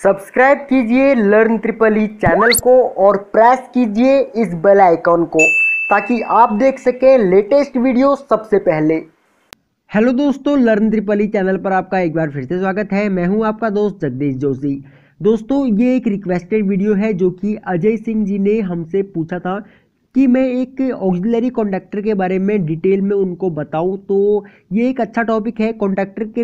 Subscribe कीजिए learn triple E channel को और प्रेस कीजिए इस बेल आइकॉन को ताकि आप देख सकें लेटेस्ट वीडियो सबसे पहले। हेलो दोस्तों, लर्न ट्रिपल ई चैनल पर आपका एक बार फिर से स्वागत है। मैं हूं आपका दोस्त जगदीश जोशी। दोस्तों, ये एक रिक्वेस्टेड वीडियो है जो कि अजय सिंह जी ने हमसे पूछा था कि मैं एक ऑक्सिलरी कॉन्डक्टर के बारे में डिटेल में उनको बताऊं। तो ये एक अच्छा टॉपिक है। कॉन्डक्टर के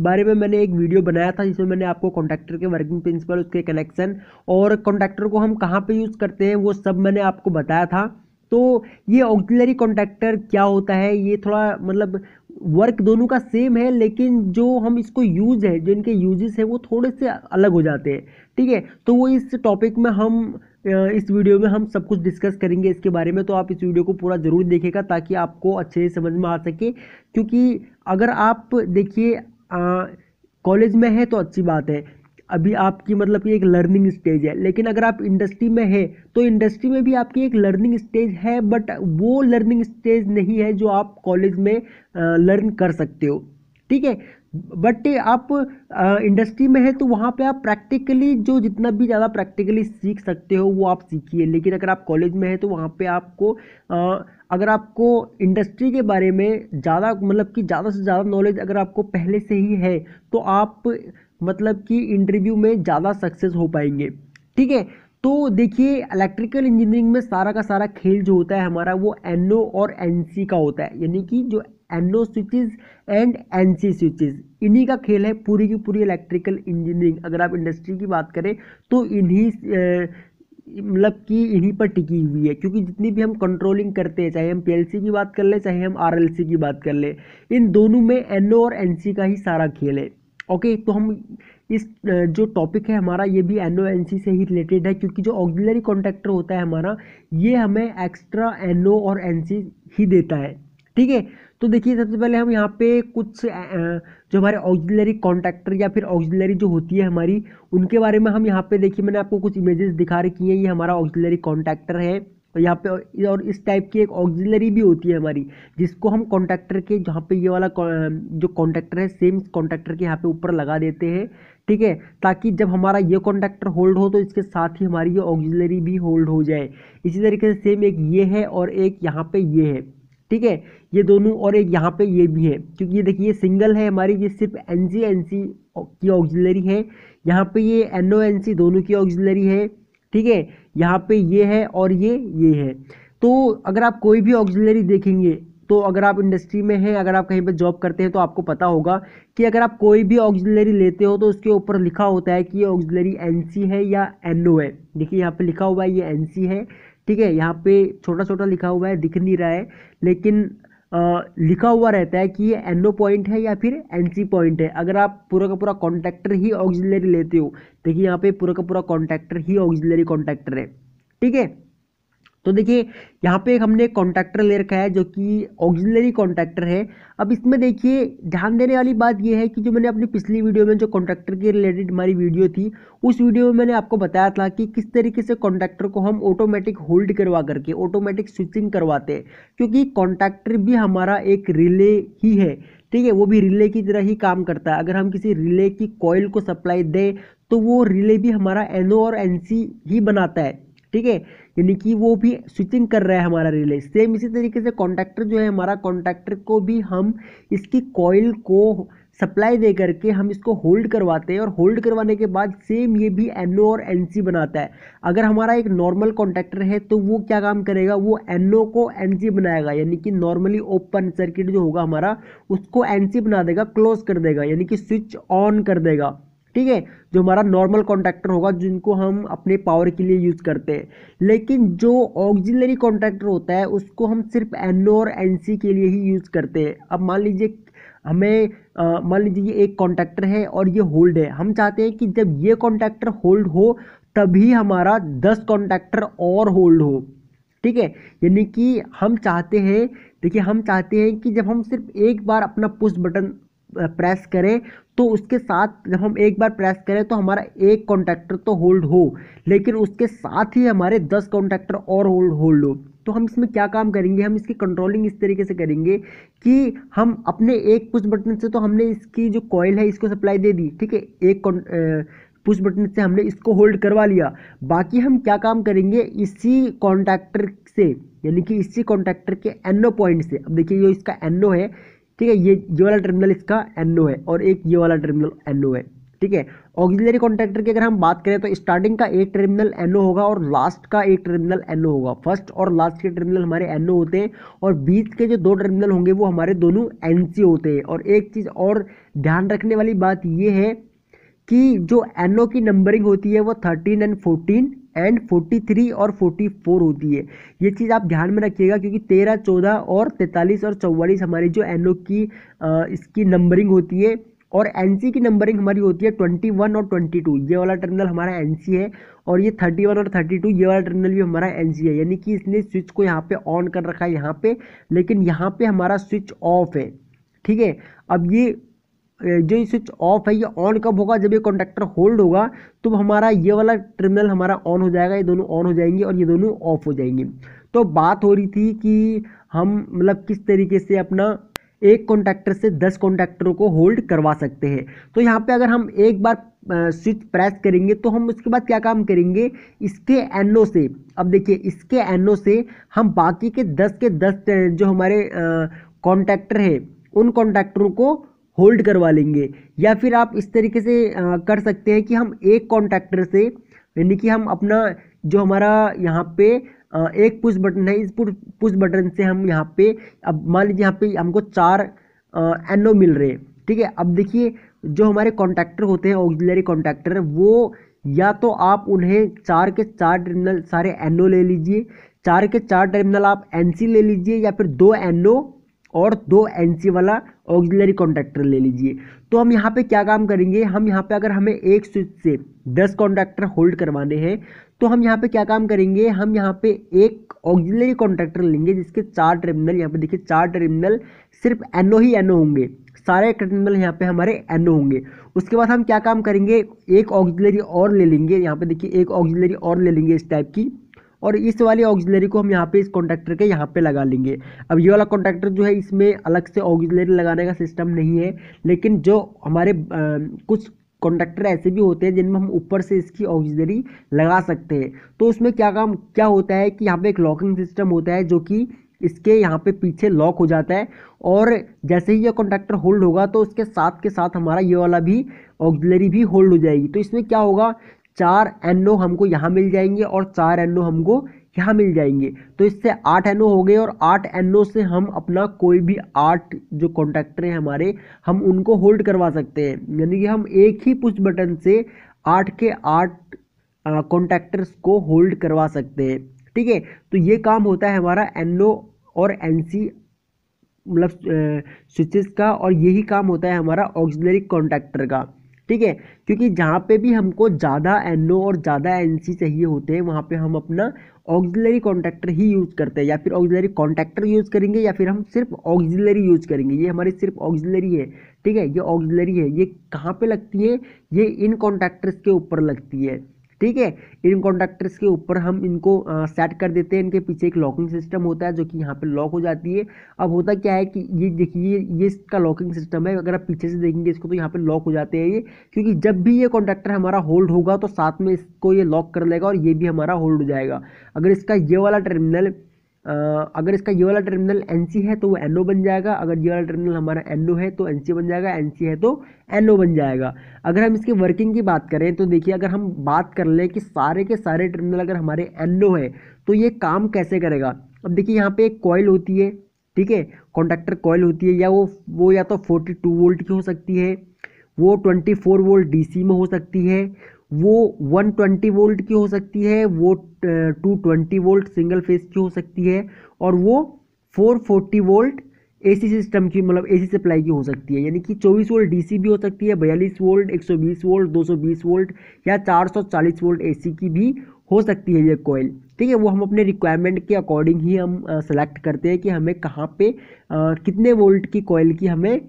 बारे में मैंने एक वीडियो बनाया था जिसमें मैंने आपको कॉन्डक्टर के वर्किंग प्रिंसिपल, उसके कनेक्शन और कॉन्डक्टर को हम कहाँ पे यूज़ करते हैं वो सब मैंने आपको बताया था। तो ये ऑक्सिलरी कॉन्डक्टर क्या होता है, ये थोड़ा मतलब वर्क दोनों का सेम है, लेकिन जो हम इसको यूज़ है, जो इनके यूजेस है वो थोड़े से अलग हो जाते हैं। ठीक है, तो वो इस टॉपिक में हम इस वीडियो में हम सब कुछ डिस्कस करेंगे इसके बारे में। तो आप इस वीडियो को पूरा ज़रूर देखिएगा ताकि आपको अच्छे से समझ में आ सके। क्योंकि अगर आप देखिए कॉलेज में है तो अच्छी बात है, अभी आपकी मतलब कि एक लर्निंग स्टेज है। लेकिन अगर आप इंडस्ट्री में है तो इंडस्ट्री में भी आपकी एक लर्निंग स्टेज है, बट वो लर्निंग स्टेज नहीं है जो आप कॉलेज में लर्न कर सकते हो। ठीक है, बट आप इंडस्ट्री में है तो वहाँ पे आप प्रैक्टिकली जो जितना भी ज़्यादा प्रैक्टिकली सीख सकते हो वो आप सीखिए। लेकिन अगर आप कॉलेज में है तो वहाँ पे आपको अगर आपको इंडस्ट्री के बारे में ज़्यादा मतलब कि ज़्यादा से ज़्यादा नॉलेज अगर आपको पहले से ही है तो आप मतलब कि इंटरव्यू में ज़्यादा सक्सेस हो पाएंगे। ठीक है, तो देखिए इलेक्ट्रिकल इंजीनियरिंग में सारा का सारा खेल जो होता है हमारा वो एनओ और एनसी का होता है। यानी कि जो NO switches and NC switches, इन्हीं का खेल है पूरी की पूरी इलेक्ट्रिकल इंजीनियरिंग। अगर आप इंडस्ट्री की बात करें तो इन्हीं मतलब कि इन्हीं पर टिकी हुई है। क्योंकि जितनी भी हम कंट्रोलिंग करते हैं, चाहे हम पीएलसी की बात कर ले चाहे हम आरएलसी की बात कर ले, इन दोनों में एनओ और एनसी का ही सारा खेल है। ओके, तो हम इस जो टॉपिक है हमारा ये भी एनओ एनसी से ही रिलेटेड है। क्योंकि जो ऑक्सिलरी कॉन्टैक्टर होता है हमारा, ये हमें एक्स्ट्रा एनओ और एनसी ही देता है। ठीक है, तो देखिए सबसे पहले हम यहाँ पे कुछ जो हमारे ऑक्सिलरी कॉन्टैक्टर या फिर ऑक्सिलरी जो होती है हमारी, उनके बारे में हम यहाँ पे देखिए मैंने आपको कुछ इमेजेस दिखा रखी हैं। ये हमारा ऑक्सिलरी कॉन्टैक्टर है और यहाँ पे और इस टाइप की एक ऑक्सिलरी भी होती है हमारी, जिसको हम कॉन्टैक्टर के जहाँ पे ये वाला जो कॉन्टैक्टर है सेम कॉन्टैक्टर के यहाँ पे ऊपर लगा देते हैं। ठीक है, ताकि जब हमारा ये कॉन्टैक्टर होल्ड हो तो इसके साथ ही हमारी ये ऑक्सिलरी भी होल्ड हो जाए। इसी तरीके से सेम एक ये है और एक यहाँ पे ये है। ठीक है, ये दोनों और एक यहाँ पे ये भी है। क्योंकि ये देखिए सिंगल है हमारी, ये सिर्फ एनसी एनसी की ऑक्सिलरी है। यहाँ पे ये एनओ एनसी दोनों की ऑक्सिलरी है। ठीक है, यहाँ पे ये है और ये है। तो अगर आप कोई भी ऑक्सिलरी देखेंगे तो अगर आप इंडस्ट्री में हैं, अगर आप कहीं पे जॉब करते हैं तो आपको पता होगा कि अगर आप कोई भी ऑक्सिलरी लेते हो तो उसके ऊपर लिखा होता है कि ये ऑक्सिलरी एनसी है या एनओ है। देखिए यहाँ पे लिखा हुआ है ये एनसी है। ठीक है, यहाँ पे छोटा छोटा लिखा हुआ है, दिख नहीं रहा है, लेकिन लिखा हुआ रहता है कि ये एनओ पॉइंट है या फिर एनसी पॉइंट है। अगर आप पूरा का पूरा कॉन्टैक्टर ही ऑक्सिलरी लेते हो, देखिए यहाँ पे पूरा का पूरा कॉन्टैक्टर ही ऑक्सिलरी कॉन्टैक्टर है। ठीक है, तो देखिए यहाँ पे हमने कॉन्टैक्टर ले रखा है जो कि ऑक्सिलरी कॉन्टैक्टर है। अब इसमें देखिए ध्यान देने वाली बात यह है कि जो मैंने अपनी पिछली वीडियो में जो कॉन्टैक्टर के रिलेटेड हमारी वीडियो थी, उस वीडियो में मैंने आपको बताया था कि किस तरीके से कॉन्टैक्टर को हम ऑटोमेटिक होल्ड करवा करके ऑटोमेटिक स्विचिंग करवाते हैं। क्योंकि कॉन्टैक्टर भी हमारा एक रिले ही है। ठीक है, वो भी रिले की तरह ही काम करता है। अगर हम किसी रिले की कॉइल को सप्लाई दें तो वो रिले भी हमारा एनओ और एनसी ही बनाता है। ठीक है, यानी कि वो भी स्विचिंग कर रहा है हमारा रिले। सेम इसी तरीके से कॉन्टैक्टर जो है हमारा, कॉन्टैक्टर को भी हम इसकी कॉइल को सप्लाई दे करके हम इसको होल्ड करवाते हैं और होल्ड करवाने के बाद सेम ये भी एनओ और एनसी बनाता है। अगर हमारा एक नॉर्मल कॉन्टैक्टर है तो वो क्या काम करेगा, वो एनओ को एनसी बनाएगा। यानी कि नॉर्मली ओपन सर्किट जो होगा हमारा उसको एनसी बना देगा, क्लोज कर देगा, यानी कि स्विच ऑन कर देगा। ठीक है, जो हमारा नॉर्मल कॉन्टैक्टर होगा जिनको हम अपने पावर के लिए यूज़ करते हैं। लेकिन जो ऑक्सिलरी कॉन्टैक्टर होता है उसको हम सिर्फ एनओ और एनसी के लिए ही यूज़ करते हैं। अब मान लीजिए हमें मान लीजिए ये एक कॉन्टैक्टर है और ये होल्ड है। हम चाहते हैं कि जब ये कॉन्टैक्टर होल्ड हो तभी हमारा 10 कॉन्टैक्टर और होल्ड हो। ठीक है, यानी कि हम चाहते हैं, देखिए हम चाहते हैं कि जब हम सिर्फ एक बार अपना पुश बटन प्रेस करें तो उसके साथ जब हम एक बार प्रेस करें तो हमारा एक कॉन्टैक्टर तो होल्ड हो, लेकिन उसके साथ ही हमारे 10 कॉन्टैक्टर और होल्ड हो। तो हम इसमें क्या काम करेंगे, हम इसकी कंट्रोलिंग इस तरीके से करेंगे कि हम अपने एक पुश बटन से तो हमने इसकी जो कॉइल है इसको सप्लाई दे दी। ठीक है, एक पुश बटन से हमने इसको होल्ड करवा लिया। बाकी हम क्या काम करेंगे, इसी कॉन्टैक्टर से, यानी कि इसी कॉन्टैक्टर के NO पॉइंट से, अब देखिए ये इसका NO है, ठीक है, ये वाला टर्मिनल इसका NO है और एक ये वाला टर्मिनल NO है, ठीक है। ऑक्सिलरी कॉन्टैक्टर की अगर हम बात करें तो स्टार्टिंग का एक टर्मिनल NO होगा और लास्ट का एक टर्मिनल NO होगा। फर्स्ट और लास्ट के टर्मिनल हमारे NO होते हैं और बीच के जो दो टर्मिनल होंगे वो हमारे दोनों NC होते हैं। और एक चीज़ और ध्यान रखने वाली बात ये है कि जो NO की नंबरिंग होती है वो 13 एंड 14 एंड 43 और 44 होती है। ये चीज़ आप ध्यान में रखिएगा, क्योंकि 13, 14 और 43 और 44 हमारी जो NO की इसकी नंबरिंग होती है, और NC की नंबरिंग हमारी होती है 21 और 22। ये वाला टर्मिनल हमारा NC है और ये 31 और 32 ये वाला टर्मिनल भी हमारा NC है। यानी कि इसने स्विच को यहाँ पे ऑन कर रखा है यहाँ पे, लेकिन यहाँ पे हमारा स्विच ऑफ है, ठीक है। अब ये जो स्विच ऑफ है ये ऑन कब होगा, जब ये कॉन्टैक्टर होल्ड होगा तो हमारा ये वाला टर्मिनल हमारा ऑन हो जाएगा, ये दोनों ऑन हो जाएंगे और ये दोनों ऑफ हो जाएंगे। तो बात हो रही थी कि हम मतलब किस तरीके से अपना एक कॉन्टैक्टर से 10 कॉन्टैक्टरों को होल्ड करवा सकते हैं। तो यहाँ पे अगर हम एक बार स्विच प्रेस करेंगे तो हम उसके बाद क्या काम करेंगे, इसके NO से, अब देखिए इसके NO से हम बाकी के 10 जो हमारे कॉन्टैक्टर है उन कॉन्टैक्टरों को होल्ड करवा लेंगे। या फिर आप इस तरीके से कर सकते हैं कि हम एक कॉन्टैक्टर से, यानी कि हम अपना जो हमारा यहाँ पे एक पुश बटन है, इस पुश बटन से हम यहाँ पे, अब मान लीजिए यहाँ पे हमको 4 NO मिल रहे हैं, ठीक है। अब देखिए जो हमारे कॉन्टैक्टर होते हैं ऑक्सिलरी कॉन्टैक्टर, वो या तो आप उन्हें 4 के 4 टर्मिनल सारे NO ले लीजिए, 4 के 4 टर्मिनल आप NC ले लीजिए, या फिर 2 NO और 2 NC वाला ऑक्सिलरी कॉन्टैक्टर ले लीजिए। तो हम यहाँ पे क्या काम करेंगे, हम यहाँ पे अगर हमें एक स्विच से 10 कॉन्टैक्टर होल्ड करवाने हैं तो हम यहाँ पे क्या काम करेंगे, हम यहाँ पे एक ऑक्सिलरी कॉन्टैक्टर लेंगे जिसके 4 टर्मिनल, यहाँ पे देखिए 4 टर्मिनल सिर्फ NO ही NO होंगे, सारे टर्मिनल यहाँ पे हमारे NO होंगे। उसके बाद हम क्या काम करेंगे, एक ऑक्सिलरी और ले लेंगे, यहाँ पे देखिए एक ऑक्सिलरी और ले लेंगे इस टाइप की, और इस वाली ऑक्सिलरी को हम यहाँ पे इस कॉन्टैक्टर के यहाँ पे लगा लेंगे। अब ये वाला कॉन्टैक्टर जो है इसमें अलग से ऑक्सिलरी लगाने का सिस्टम नहीं है, लेकिन जो हमारे कुछ कॉन्टैक्टर ऐसे भी होते हैं जिनमें हम ऊपर से इसकी ऑक्सिलरी लगा सकते हैं। तो उसमें क्या होता है कि यहाँ पे एक लॉकिंग सिस्टम होता है जो कि इसके यहाँ पे पीछे लॉक हो जाता है, और जैसे ही ये कॉन्टैक्टर होल्ड होगा तो उसके साथ के साथ हमारा ये वाला भी ऑक्सिलरी भी होल्ड हो जाएगी। तो इसमें क्या होगा, 4 NO हमको यहाँ मिल जाएंगे और 4 NO हमको यहाँ मिल जाएंगे। तो इससे 8 NO हो गए, और 8 NO से हम अपना कोई भी 8 जो कॉन्टैक्टर हैं हमारे, हम उनको होल्ड करवा सकते हैं। यानी कि हम एक ही पुश बटन से 8 के 8 कॉन्टैक्टर्स को होल्ड करवा सकते हैं, ठीक है। तो ये काम होता है हमारा NO और NC मतलब स्विचेस का, और यही काम होता है हमारा ऑक्सिलरी कॉन्टैक्टर का, ठीक है। क्योंकि जहाँ पे भी हमको ज़्यादा NO और ज़्यादा NC चाहिए होते हैं वहाँ पे हम अपना ऑक्सिलरी कॉन्टैक्टर ही यूज़ करते हैं, या फिर ऑक्सिलरी कॉन्टैक्टर यूज़ करेंगे, या फिर हम सिर्फ ऑक्सिलरी यूज़ करेंगे। ये हमारी सिर्फ ऑक्सिलरी है, ठीक है, ये ऑक्सिलरी है। ये कहाँ पे लगती है, ये इन कॉन्टैक्टर्स के ऊपर लगती है, ठीक है। इन कॉन्टैक्टर्स के ऊपर हम इनको सेट कर देते हैं। इनके पीछे एक लॉकिंग सिस्टम होता है जो कि यहाँ पे लॉक हो जाती है। अब होता क्या है कि ये देखिए ये इसका लॉकिंग सिस्टम है, अगर आप पीछे से देखेंगे इसको तो यहाँ पे लॉक हो जाते हैं ये, क्योंकि जब भी ये कॉन्टैक्टर हमारा होल्ड होगा तो साथ में इसको ये लॉक कर लेगा और ये भी हमारा होल्ड हो जाएगा। अगर इसका ये वाला टर्मिनल NC है तो वो NO बन जाएगा, अगर ये वाला टर्मिनल हमारा NO है तो NC बन जाएगा, NC है तो NO बन जाएगा। अगर हम इसकी वर्किंग की बात करें तो देखिए, अगर हम बात कर लें कि सारे के सारे टर्मिनल अगर हमारे NO है तो ये काम कैसे करेगा। अब देखिए यहाँ पे एक कॉइल होती है, ठीक है, कॉन्टैक्टर कॉइल होती है, या वो या तो 42 वोल्ट की हो सकती है, वो 24 वोल्ट DC में हो सकती है, वो 120 वोल्ट की हो सकती है, वो 220 वोल्ट सिंगल फेज की हो सकती है, और वो 440 वोल्ट AC सिस्टम की मतलब AC सप्लाई की हो सकती है। यानी कि 24 वोल्ट DC भी हो सकती है, 42 वोल्ट, 120 वोल्ट, 220 वोल्ट या 440 वोल्ट AC की भी हो सकती है ये कॉइल, ठीक है। वो हम अपने रिक्वायरमेंट के अकॉर्डिंग ही हम सेलेक्ट करते हैं कि हमें कहाँ पे कितने वोल्ट की कॉइल की हमें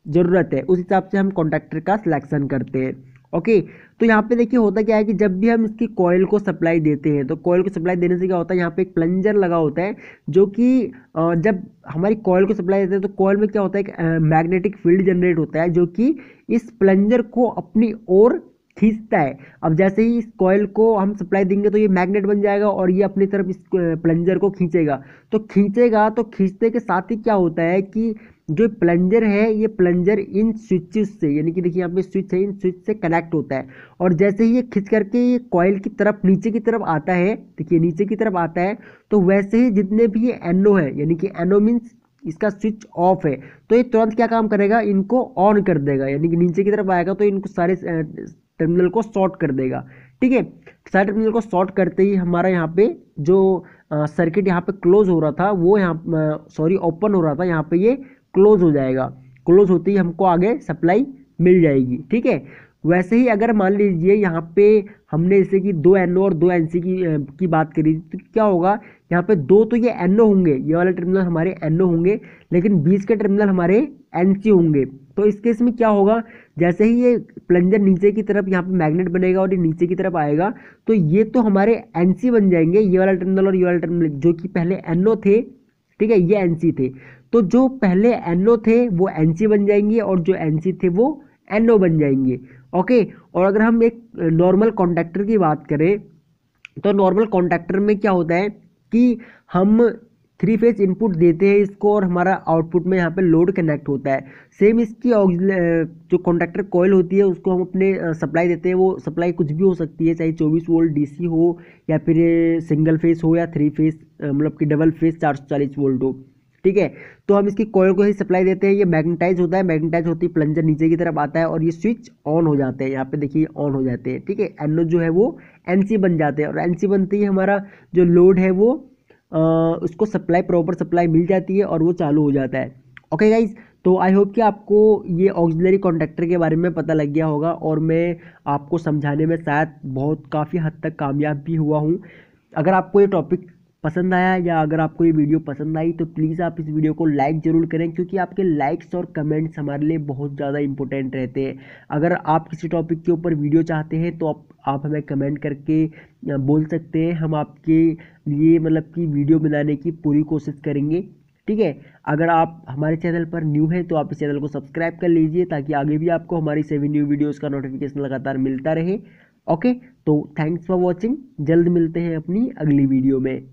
ज़रूरत है, उस हिसाब से हम कॉन्टैक्टर का सिलेक्शन करते हैं, ओके। तो यहाँ पे देखिए होता क्या है कि जब भी हम इसकी कॉइल को सप्लाई देते हैं तो कॉइल को सप्लाई देने से क्या होता है, यहाँ पे एक प्लंजर लगा होता है जो कि जब हमारी कॉइल को सप्लाई देते हैं तो कॉइल में क्या होता है, एक मैग्नेटिक फील्ड जनरेट होता है जो कि इस प्लंजर को अपनी ओर खींचता है। अब जैसे ही इस कॉइल को हम सप्लाई देंगे तो ये मैग्नेट बन जाएगा और ये अपनी तरफ इस प्लंजर को खींचेगा। तो खींचेगा तो खींचते के साथ ही क्या होता है कि जो प्लंजर है ये प्लंजर इन स्विचेस से, यानी कि देखिए यहाँ पे स्विच है, इन स्विच से कनेक्ट होता है। और जैसे ही ये खींच करके ये कॉइल की तरफ नीचे की तरफ आता है, देखिए नीचे की तरफ आता है, तो वैसे ही जितने भी ये एनओ है, यानी कि एनओ मीन्स इसका स्विच ऑफ है, तो ये तुरंत क्या काम करेगा, इनको ऑन कर देगा। यानी कि नीचे की तरफ आएगा तो इनको सारे टर्मिनल को शॉर्ट कर देगा। ठीक है, सारे टर्मिनल को शॉर्ट करते ही हमारा यहाँ पे जो सर्किट यहाँ पे क्लोज हो रहा था वो यहाँ सॉरी ओपन हो रहा था, यहाँ पे ये क्लोज हो जाएगा। क्लोज होते ही हमको आगे सप्लाई मिल जाएगी। ठीक है, वैसे ही अगर मान लीजिए यहाँ पे हमने जैसे कि 2 NO और 2 NC की बात करी तो क्या होगा, यहाँ पे 2 तो ये NO होंगे, ये वाले टर्मिनल हमारे NO होंगे, लेकिन 20 के टर्मिनल हमारे NC होंगे। तो इस केस में क्या होगा, जैसे ही ये प्लंजर नीचे की तरफ यहाँ पे मैग्नेट बनेगा और ये नीचे की तरफ आएगा तो ये तो हमारे NC बन जाएंगे, ये वाला टर्मिनल और ये वाला टर्मिनल, जो कि पहले NO थे। ठीक है, ये NC थे, तो जो पहले NO थे वो NC बन जाएंगे और जो NC थे वो NO बन जाएंगे। ओके, और अगर हम एक नॉर्मल कॉन्टैक्टर की बात करें तो नॉर्मल कॉन्टैक्टर में क्या होता है कि हम 3 फेज इनपुट देते हैं इसको और हमारा आउटपुट में यहाँ पे लोड कनेक्ट होता है। सेम इसकी जो कॉन्टैक्टर कॉइल होती है उसको हम अपने सप्लाई देते हैं, वो सप्लाई कुछ भी हो सकती है, चाहे 24 वोल्ट DC हो या फिर सिंगल फेज हो या 3 फेज मतलब कि डबल फेज 440 वोल्ट हो। ठीक है, तो हम इसकी कॉइल को ही सप्लाई देते हैं, ये मैग्नेटाइज होता है, मैग्नेटाइज होती है, प्लंजर नीचे की तरफ आता है और ये स्विच ऑन हो जाते हैं, यहाँ पे देखिए ऑन हो जाते हैं। ठीक है, NO जो है वो NC बन जाते हैं और NC बनते ही हमारा जो लोड है वो उसको सप्लाई प्रॉपर सप्लाई मिल जाती है और वो चालू हो जाता है। ओके गाइज, तो आई होप कि आपको ये ऑक्सिलरी कॉन्टैक्टर के बारे में पता लग गया होगा और मैं आपको समझाने में शायद बहुत काफ़ी हद तक कामयाब भी हुआ हूँ। अगर आपको ये टॉपिक पसंद आया या अगर आपको ये वीडियो पसंद आई तो प्लीज़ आप इस वीडियो को लाइक ज़रूर करें, क्योंकि आपके लाइक्स और कमेंट्स हमारे लिए बहुत ज़्यादा इंपॉर्टेंट रहते हैं। अगर आप किसी टॉपिक के ऊपर वीडियो चाहते हैं तो आप हमें कमेंट करके बोल सकते हैं, हम आपके लिए मतलब कि वीडियो बनाने की पूरी कोशिश करेंगे। ठीक है, अगर आप हमारे चैनल पर न्यू हैं तो आप इस चैनल को सब्सक्राइब कर लीजिए ताकि आगे भी आपको हमारी सभी न्यू वीडियोज़ का नोटिफिकेशन लगातार मिलता रहे। ओके, तो थैंक्स फॉर वॉचिंग, जल्द मिलते हैं अपनी अगली वीडियो में।